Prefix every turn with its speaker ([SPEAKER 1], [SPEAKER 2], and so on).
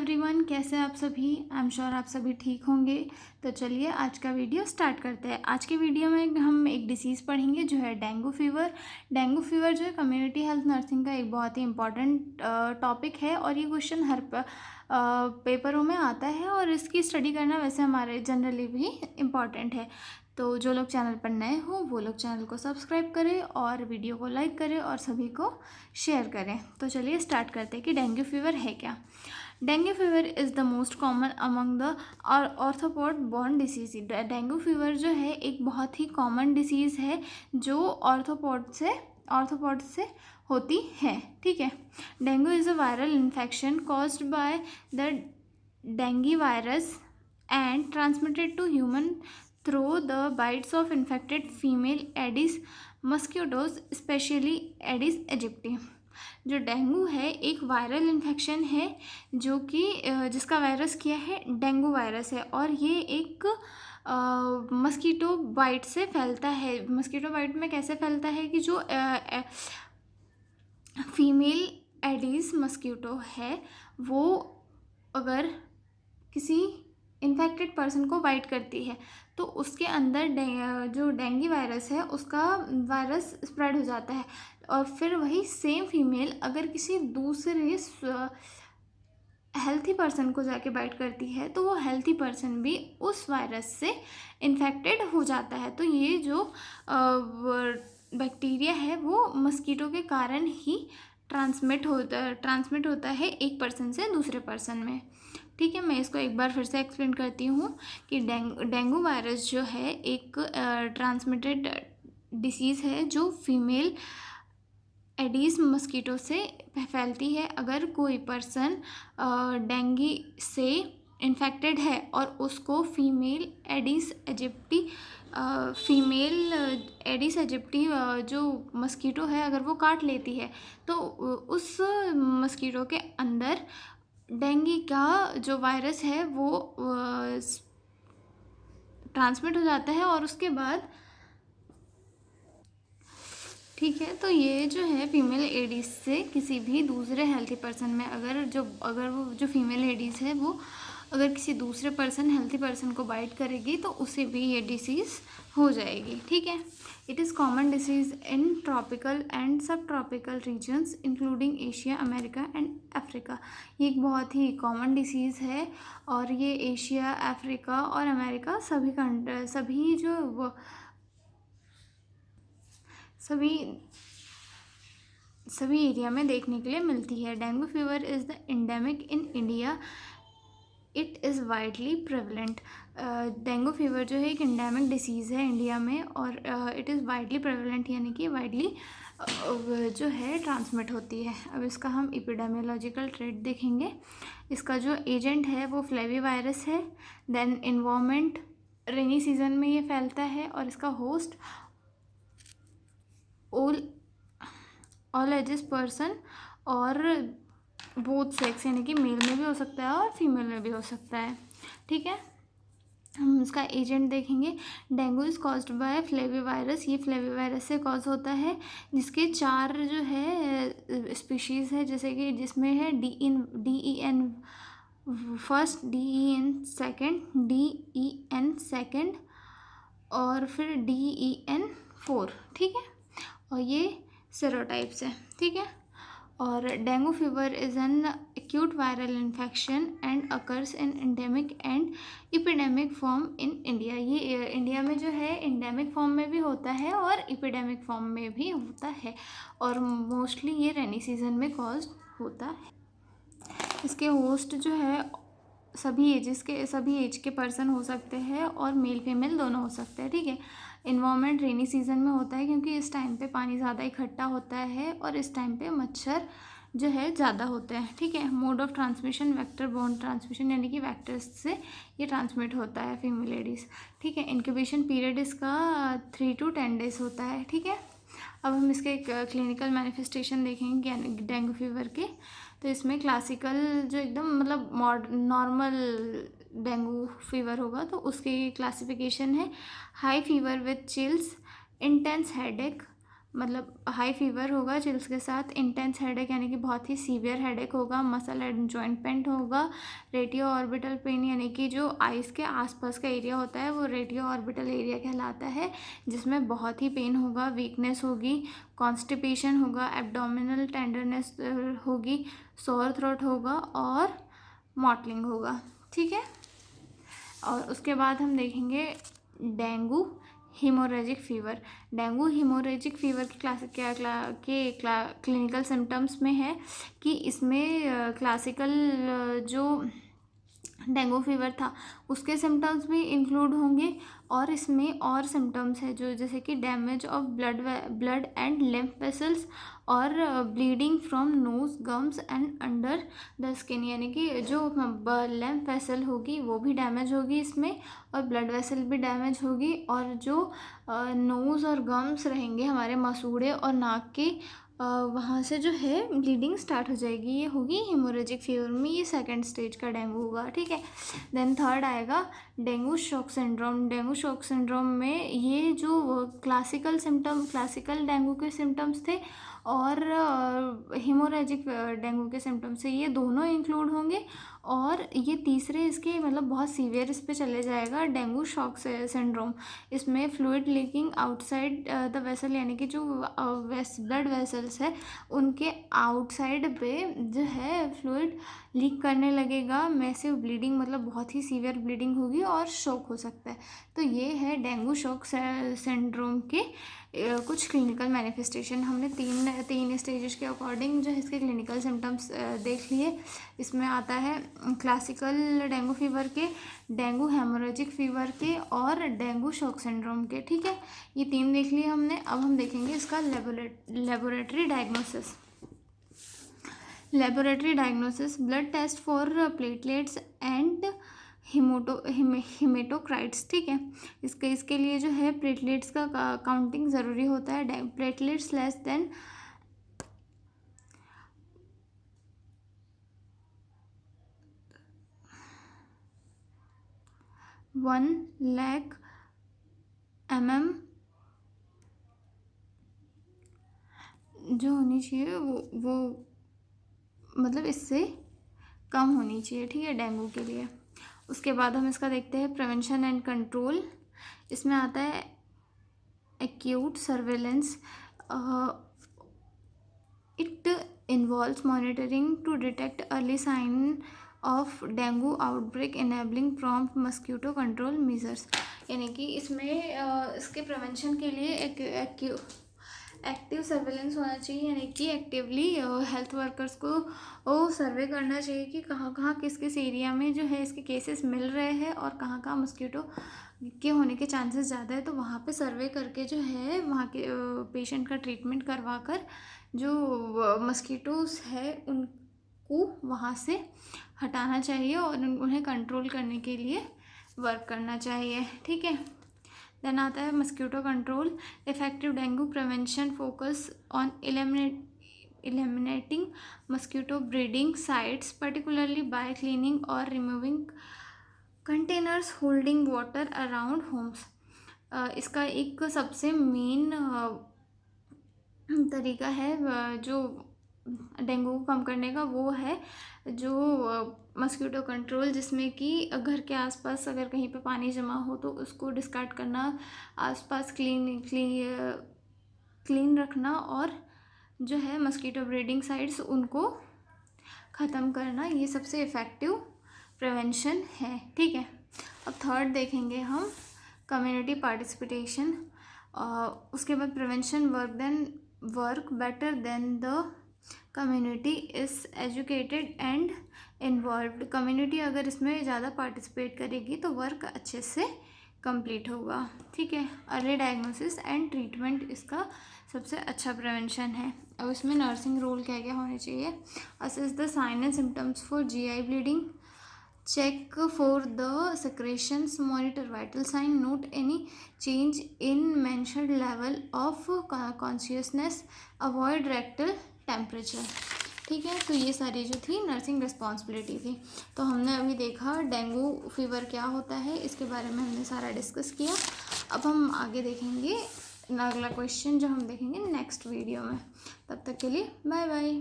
[SPEAKER 1] Everyone, कैसे हैं आप सभी। आई एम श्योर आप सभी ठीक होंगे। तो चलिए आज का वीडियो स्टार्ट करते हैं। आज के वीडियो में हम एक डिसीज़ पढ़ेंगे जो है डेंगू फीवर। डेंगू फीवर जो है कम्युनिटी हेल्थ नर्सिंग का एक बहुत ही इम्पॉर्टेंट टॉपिक है और ये क्वेश्चन हर पेपरों में आता है और इसकी स्टडी करना वैसे हमारे जनरली भी इम्पॉर्टेंट है। तो जो लोग चैनल पर नए हो वो लोग चैनल को सब्सक्राइब करें और वीडियो को लाइक करें और सभी को शेयर करें। तो चलिए स्टार्ट करते हैं कि डेंगू फीवर है क्या। Dengue fever is the most common among the arthropod borne disease. Dengue fever जो है एक बहुत ही कॉमन डिसीज़ है जो ऑर्थोपॉड से होती है। ठीक है। Dengue is a viral infection caused by the dinghy virus and transmitted to human through the bites of infected female Aedes mosquitoes, especially Aedes aegypti। जो डेंगू है एक वायरल इन्फेक्शन है जो कि जिसका वायरस क्या है, डेंगू वायरस है और ये एक मस्कीटो बाइट से फैलता है। मस्कीटो बाइट में कैसे फैलता है कि जो फीमेल एडीज मस्कीटो है वो अगर किसी इन्फेक्टेड पर्सन को बाइट करती है तो उसके अंदर जो डेंगी वायरस है उसका वायरस स्प्रेड हो जाता है और फिर वही सेम फीमेल अगर किसी दूसरे हेल्थी पर्सन को जाके बाइट करती है तो वो हेल्थी पर्सन भी उस वायरस से इन्फेक्टेड हो जाता है। तो ये जो बैक्टीरिया है वो मस्कीटो के कारण ही ट्रांसमिट होता है एक पर्सन से दूसरे पर्सन में। ठीक है, मैं इसको एक बार फिर से एक्सप्लेन करती हूँ कि डेंगू वायरस जो है एक ट्रांसमिटेड डिसीज़ है जो फीमेल एडीज मस्कीटो से फैलती है। अगर कोई पर्सन डेंगी से इन्फेक्टेड है और उसको फीमेल एडीज एजिप्टी जो मस्कीटो है अगर वो काट लेती है तो उस मस्कीटो के अंदर डेंगी का जो वायरस है वो ट्रांसमिट हो जाता है और उसके बाद ठीक है। तो ये जो है फीमेल एडीज से किसी भी दूसरे हेल्थी पर्सन में अगर वो जो फीमेल एडीज है वो अगर किसी दूसरे हेल्थी पर्सन को बाइट करेगी तो उसे भी ये डिसीज़ हो जाएगी। ठीक है। It is common disease in tropical and subtropical regions including Asia, America and Africa. ये एक बहुत ही कॉमन डिसीज़ है और ये एशिया, अफ्रीका और अमेरिका सभी एरिया में देखने के लिए मिलती है। Dengue fever is the endemic in India. It is widely prevalent. Dengue fever जो है एक एंडेमिक डिसीज़ है इंडिया में और इट इज़ वाइडली प्रेवलेंट यानी कि वाइडली जो है ट्रांसमिट होती है। अब इसका हम एपिडेमियोलॉजिकल ट्रेट देखेंगे। इसका जो एजेंट है वो फ्लेवी वायरस है। देन इन्वायरमेंट, रेनी सीजन में ये फैलता है और इसका होस्ट ऑल एजेस पर्सन और बोथ सेक्स यानी कि मेल में भी हो सकता है और फीमेल में भी हो सकता है। ठीक है। हम इसका एजेंट देखेंगे। Dengue is caused by flavi virus. ये फ्लेवी वायरस से कॉज होता है जिसके 4 जो है स्पीशीज़ है जैसे कि जिसमें है DEN फर्स्ट, DEN सेकेंड और फिर DEN 4। ठीक है। और ये सेरोटाइप्स है। ठीक है। और dengue fever is an acute viral infection and occurs in endemic and epidemic form in India. ये इंडिया में जो है एंडेमिक फॉर्म में भी होता है और एपिडेमिक फॉर्म में भी होता है और मोस्टली ये रेनी सीजन में कॉज होता है। इसके होस्ट जो है सभी एज के पर्सन हो सकते हैं और मेल फीमेल दोनों हो सकते हैं। ठीक है। इन्वायरमेंट रेनी सीजन में होता है क्योंकि इस टाइम पे पानी ज़्यादा इकट्ठा होता है और इस टाइम पे मच्छर जो है ज़्यादा होते हैं। ठीक है। Mode of transmission vector borne transmission यानी कि वेक्टर्स से ये ट्रांसमिट होता है फीमेल एडीज। ठीक है। इंक्यूबेशन पीरियड इसका 3 to 10 days होता है। ठीक है। अब हम इसके क्लिनिकल मैनिफेस्टेशन देखेंगे डेंगू फीवर के। तो इसमें क्लासिकल जो एकदम मतलब नॉर्मल डेंगू फीवर होगा तो उसकी क्लासिफिकेशन है high fever with chills, intense headache, मतलब हाई फीवर होगा चिल्स के साथ, इंटेंस हेडेक यानी कि बहुत ही सीवियर हेडेक होगा, मसल एंड जॉइंट पेन होगा, रेडियो ऑर्बिटल पेन यानी कि जो आइज़ के आसपास का एरिया होता है वो रेडियो ऑर्बिटल एरिया कहलाता है, जिसमें बहुत ही पेन होगा, वीकनेस होगी, कॉन्स्टिपेशन होगा, एब्डोमिनल टेंडरनेस होगी, सोर थ्रोट होगा और मॉटलिंग होगा। ठीक है, और उसके बाद हम देखेंगे dengue haemorrhagic fever. Dengue haemorrhagic fever की क्लिनिकल सिम्टम्स में है कि इसमें क्लासिकल जो डेंगू फीवर था उसके सिम्टम्स भी इंक्लूड होंगे, और इसमें और सिम्टम्स है जो जैसे कि damage of blood and lymph vessels और bleeding from nose, gums and under the skin, यानी कि जो लिम्फ वेसल होगी वो भी डैमेज होगी इसमें, और ब्लड वेसल भी डैमेज होगी, और जो नोज़ और गम्स रहेंगे हमारे मसूड़े और नाक के वहाँ से जो है ब्लीडिंग स्टार्ट हो जाएगी, ये होगी हेमोरेजिक फीवर में, ये सेकंड स्टेज का डेंगू होगा। ठीक है, देन थर्ड आएगा dengue shock syndrome. Dengue shock syndrome में ये जो क्लासिकल डेंगू के सिम्टम्स थे और हेमोरेजिक डेंगू के सिम्टम्स से ये दोनों इंक्लूड होंगे, और ये तीसरे इसके मतलब बहुत सीवियर इस पे चले जाएगा डेंगू शॉक सिंड्रोम। इसमें fluid leaking outside the vessel यानी कि जो ब्लड वेसल्स है उनके आउटसाइड पे जो है फ्लूइड लीक करने लगेगा, मैसिव ब्लीडिंग मतलब बहुत ही सीवियर ब्लीडिंग होगी और शॉक हो सकता है। तो ये है डेंगू शॉक सिंड्रोम के कुछ क्लिनिकल मैनिफेस्टेशन। हमने तीन स्टेजेस के अकॉर्डिंग जो है इसके क्लिनिकल सिम्टम्स देख लिए। इसमें आता है क्लासिकल डेंगू फीवर के, डेंगू हेमोरेजिक फीवर के और डेंगू शॉक सिंड्रोम के। ठीक है, ये तीन देख लिए हमने। अब हम देखेंगे इसका laboratory diagnosis. Laboratory diagnosis blood test for platelets and haematocrits. ठीक है, इसके लिए जो है प्लेटलेट्स का काउंटिंग ज़रूरी होता है। प्लेटलेट्स लेस देन 1,00,000 mm जो होनी चाहिए वो मतलब इससे कम होनी चाहिए। ठीक है, डेंगू के लिए। उसके बाद हम इसका देखते हैं प्रिवेंशन एंड कंट्रोल। इसमें आता है acute surveillance. It involves monitoring to detect early sign of dengue outbreak enabling prompt mosquito control measures, यानी कि इसमें इसके प्रिवेंशन के लिए एक एक्टिव सर्वेलेंस होना चाहिए, यानी कि एक्टिवली हेल्थ वर्कर्स को सर्वे करना चाहिए कि कहाँ कहाँ किस किस एरिया में जो है इसके केसेस मिल रहे हैं और कहाँ कहाँ मस्कीटो के होने के चांसेस ज़्यादा है। तो वहाँ पे सर्वे करके जो है वहाँ के पेशेंट का ट्रीटमेंट करवा कर जो मस्कीटोस है उनको वहाँ से हटाना चाहिए और उन्हें कंट्रोल करने के लिए वर्क करना चाहिए। ठीक है, देन आता है mosquito control. Effective dengue prevention focus on eliminating mosquito breeding sites, particularly by cleaning or removing containers holding water around homes. इसका एक सबसे मेन तरीका है जो डेंगू को कम करने का, वो है जो मस्कीटो कंट्रोल, जिसमें कि घर के आसपास अगर कहीं पे पानी जमा हो तो उसको डिस्कार्ड करना, आसपास क्लीन रखना, और जो है मस्कीटो ब्रीडिंग साइट्स उनको ख़त्म करना, ये सबसे इफ़ेक्टिव प्रिवेंशन है। ठीक है, अब थर्ड देखेंगे हम कम्युनिटी पार्टिसिपेशन। उसके बाद prevention work better than the community is educated and involved. Community अगर इसमें ज़्यादा पार्टिसिपेट करेगी तो वर्क अच्छे से कंप्लीट होगा। ठीक है, अर्ली डायग्नोसिस एंड ट्रीटमेंट इसका सबसे अच्छा प्रिवेंशन है। अब इसमें नर्सिंग रोल क्या क्या होने चाहिए। Assess the sign and symptoms for GI bleeding, check for the secretions, monitor vital sign, note any change in mentioned level of consciousness, avoid rectal temperature। ठीक है, तो ये सारी जो थी नर्सिंग रिस्पॉन्सिबिलिटी थी। तो हमने अभी देखा डेंगू फीवर क्या होता है, इसके बारे में हमने सारा डिस्कस किया। अब हम आगे देखेंगे अगला क्वेश्चन जो हम देखेंगे नेक्स्ट वीडियो में। तब तक के लिए बाय बाय।